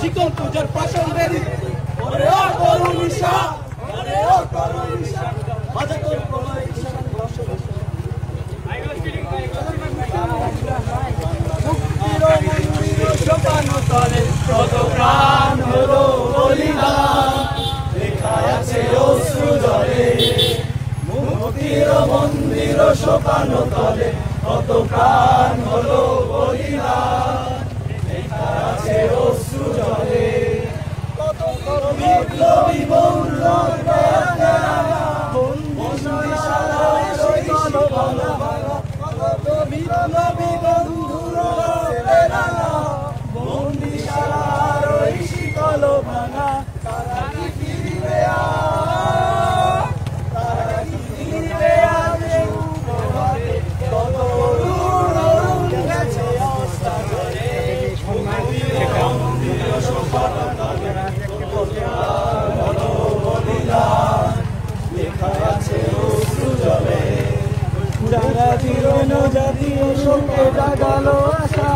শিকল পূজার প্রাসঙ্গের ওরে ও করুণিশা ওরে ও করুণিশা বাজে তোর প্রলয় ঈশান মুক্তির মন্দির শোকানো তলে কত প্রাণ হলো বলিদান লেখা আছে অশ্রু জলে মুক্তির মন্দির শোকানো তলে কত প্রাণ হলো বলিদান লেখা আছে অশ্রু জলে কত বিপ্লবী বন্ধুরা বিপ্লবী বন্ধুরা বন্দিশালার ওই শীতল ভাঙা তারা কি ফিরবে তারা কি ফিরবে কত অরুণ অরুণ গেছে অস্তাচলে লেখা আছে অশ্রু জলে জাতীয় শোকে জাগালো আশা